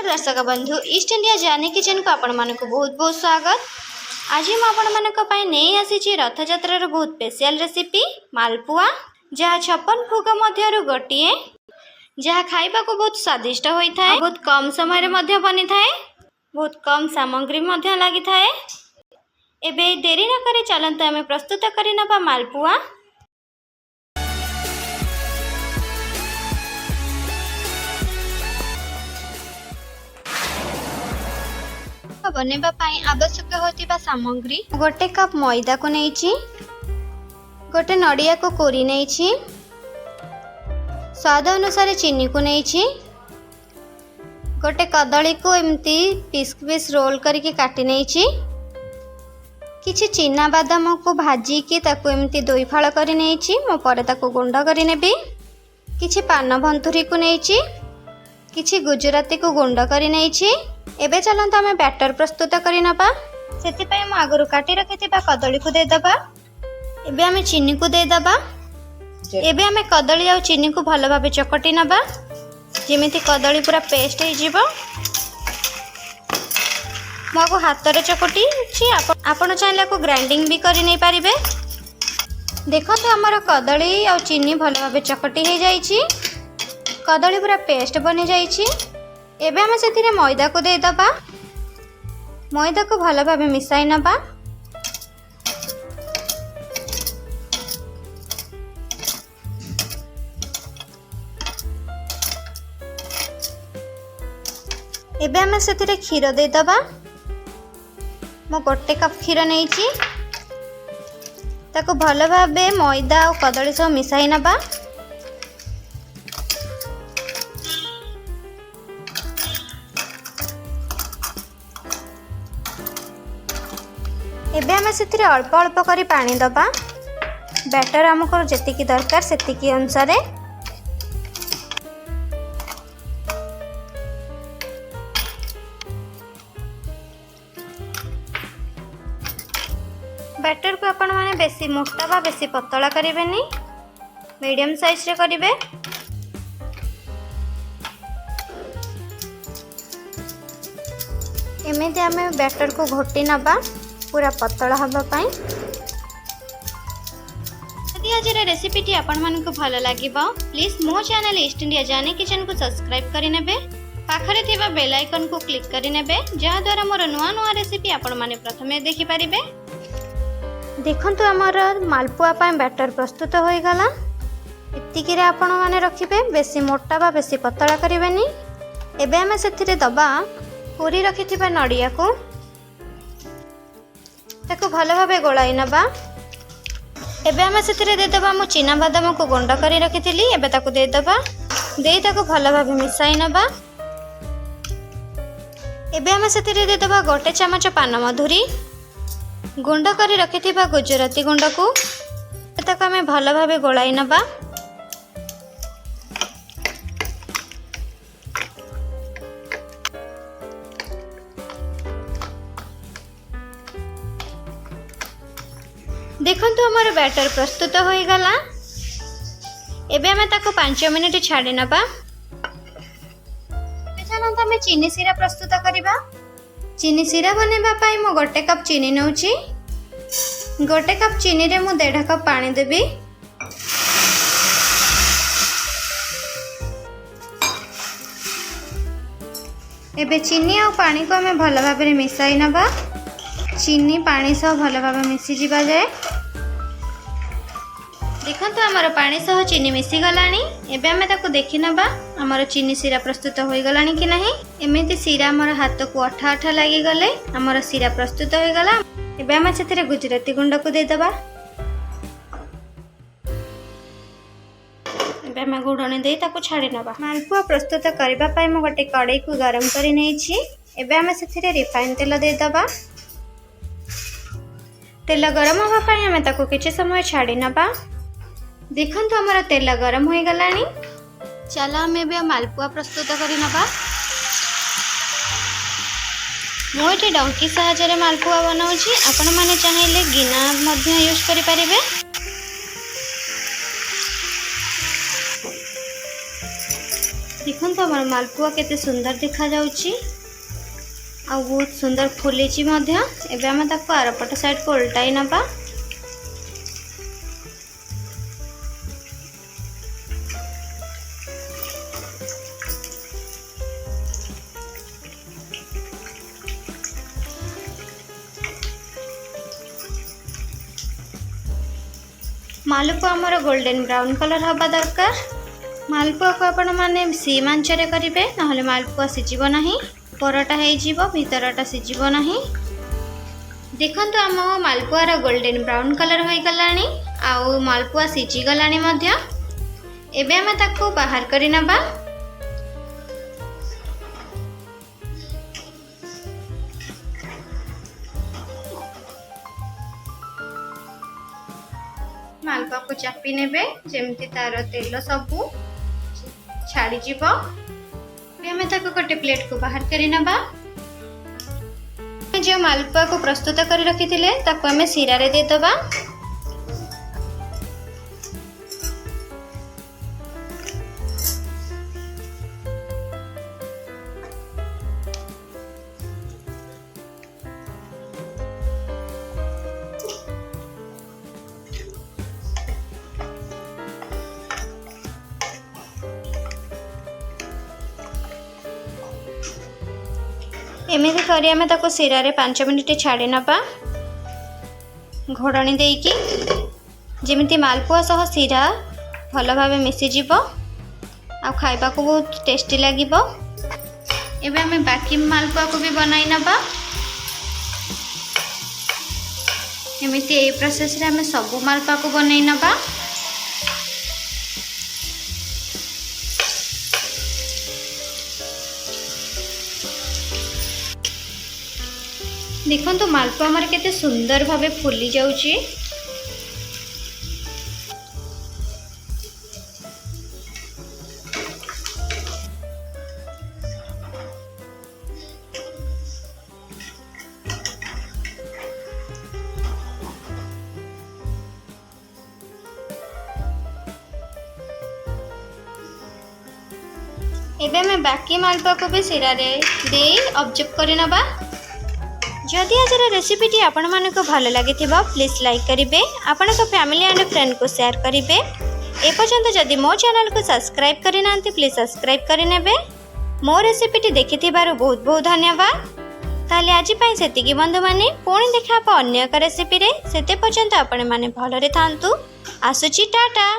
नमस्कार दर्शक बंधु ईस्ट इंडिया जानी किचन को आपण मानक बहुत बहुत स्वागत। आज मैं आपण मानक नहीं आसी रथ यात्रार बहुत स्पेशल रेसिपी मालपुआ जहाँ 56 भोग मध्य गोटे जहाँ खाइबा को बहुत स्वादिष्ट होता है। बहुत कम समय बनी थाए, बहुत कम सामग्री लगी थाए। एबे देरी न करे चलते आम प्रस्तुत करनबा मालपुआ। बनैबा आवश्यक होतिबा सामग्री गोटे कप मैदा को नहीं, गोटे नड़िया को कोरी नहीं, स्वाद अनुसार चीनी को नहीं, गोटे कदली को एमती पीस पीस रोल करके काटी नहीं, किछि चीना बादाम को भाजिकी ताकू एमती दुई फाड़ करी नहीं मो परे ताकू गुंड करी नेबी, किछि पान भंतुरी को नहीं, किछि गुजराती को गुंड करी नहीं। एबे चलंत आमे बैटर प्रस्तुत करिनबा। सेति पय म आगरु काटी रखिथिबा कदली को दे दबा। एबे आमे चीनी को दे दबा। एबे आमे कदली आ चीनी को भलो भाबे चकटी नबा जेमिति कदली पूरा पेस्ट हे जिवो। मको हाथ रे चकटी छी, आपण चाहले को ग्राइंडिंग भी करि नै परिबे। देखो तो हमर कदली आ चीनी भलो भाबे चकटी हे जाई छी, कदली पूरा पेस्ट बनि जाई छी। एबे हम सेतिरे मैदा को दे दबा। मैदा को भलो भाबे मिसाई नबा। एबे हम सेतिरे क्षीर दे दबा। मो गोटे कप क्षीर नहीं छी, ताको भलो भाबे मैदा और कदली सब मिसाई नबा। एबे हमें से अल्प अल्प करी पानी दबा। बैटर आमको जेतिकी दरकार सेतिकी अनुसार। बैटर को आपण माने बेसी मोटा बा बेसी पतला करिवेनी, मीडियम साइज रे करिवे। एमिति आमे बैटर को घोटी नबा पूरा पतला हवा पाई। यदि आज रेसिपीटी आपण मानक भल लागिबो प्लीज मो चैनल ईस्ट इंडिया जानी किचन को सब्सक्राइब करि नेबे, पाखरे थिबा बेल आइकन को क्लिक करि नेबे, जहा द्वारा मोर नुआ नुआ रेसिपी आपण माने प्रथमे देखि परिबे। देखंतु हमर मालपुआ पाई बैटर प्रस्तुत होई गला। एतिकी रे आपण माने रखिबे, बेसी मोटा बा बेसी पतला करिवेनी। एबे हम सेथिरे दबा कोरी रखिथिबा नड़िया को ताको भलो भाबे गोलाई नबा। एबे हम सेथिरे दे दबा मु चीना बादाम को गुंड करी रखिथिली। एबे ताको दे दबा, देई ताको भलो भाबे मिसाई नबा। एबे हम सेथिरे दे दबा गोटे चमच पान मधुरी, गुंड करी रखिथिबा गुजराती गुंड को ताको हमें भलो भाबे गोलाई नबा। देखंतु हमर बैटर प्रस्तुत होई गला। एबे हमें ताको 5 मिनिट छाड़ी नबा। चलंत हमें चीनी सीरा प्रस्तुत करिबा। चीनी सीरा बनेबा पाई मो गोटे कप चीनी नउची। गोटे कप चीनी रे मु 1.5 कप पानी देबी। एबे चीनी और पानी को हमें भलो भाबे मिसाई नबा। चीनी पानी सह भलो भाबे मिसी जिबा जाए। देखंतु हमर पानी सह चीनी मिसी गलानी। एबे हमें ताको देखि नबा हमर चीनी सीरा प्रस्तुत होई गलानी कि नहीं। एमिति सीरा हमर हाथ को अठा अठा लागी गले हमर सीरा प्रस्तुत होई गला। एबे हम सेथिरे गुजराती गुंड को दे दबा। एबे हम गुडणी दे ताको छाड़ी नबा। मालपुआ प्रस्तुत करबा पई म गोटे कड़ाई को गरम करी नै छी। एबे हम सेथिरे रिफाइन तेल दे दबा। तेल गरम होगा पाई हमें ताको किछि समय छाड़ी नबा। देखंतु हमर तेल गरम होई गलानी। चला हमें बे मालपुआ प्रस्तुत करि नबा। मो एठी डंकी सहायरे मालपुआ बनाउछि, आपण माने चाहिले गिना मध्य यूज करि परिबे। देखंतु हमर मालपुआ केते सुंदर देखा जाउची आ बहुत सुंदर फुलीची मध्य। एबे हम ताको आरपट साइड को उल्टाई नबा। मालपुआ आमर गोल्डन ब्राउन कलर हवा दरकार। मालपुआ को आपण माने सीम आंचरे करिवे नहले मालपुआ सिजिबो नाही, परटा हे जीवो भीतरटा सिजिबो नाही। देखंतु आम मालपुआ रा गोल्डन ब्राउन कलर होई गलानी आउ मालपुआ सिजी गलानी मध्य। एबे हम ताको बाहर करि नबा। मालपुआ को चापी नेबे जेमती तार तेल सबू छाड़ी जीवो। हमें ताको गोटे प्लेट को बाहर करि नबा। जो मालपुआ को प्रस्तुत कर रखी थिले ताको हमें सिरा रे दे दबा। एमती करी आम ताको सिरा रे 5 मिनिट छाड़ी नबा घोड़नी देकी जेमिति मालपुआ सह सिरा भल भाव मिसीज आ खाइबा को बहुत टेस्टी लागिबो। एबे आम बाकी मालपुआ को भी बनाई नबा। एमती ए प्रोसेस रे आम सब मालपुआ को बनई नबा। देखंतु मालपुआ हमर केते सुंदर भावे फुली जाउची। एबे मैं बाकी मालपुआ को भी सिरा रे दे ऑब्जेक्ट करि नबा। जदि आज रेसिपीटी आपण मानक भल लगी प्लीज लाइक करेंगे, आपण फैमिली एंड फ्रेंड को शेयर करेंगे। एपर्यंत जदि मो चैनल को सब्सक्राइब करना प्लीज सब्सक्राइब करने। मो रेसिपीटी देखि बहुत बहुत धन्यवाद। ताले आज से बंधु मैंने पुणी देखा अन्य एक रेसिपी रे। सेते पर्यंत आपण माने भलरे थांतु। आसुची टाटा।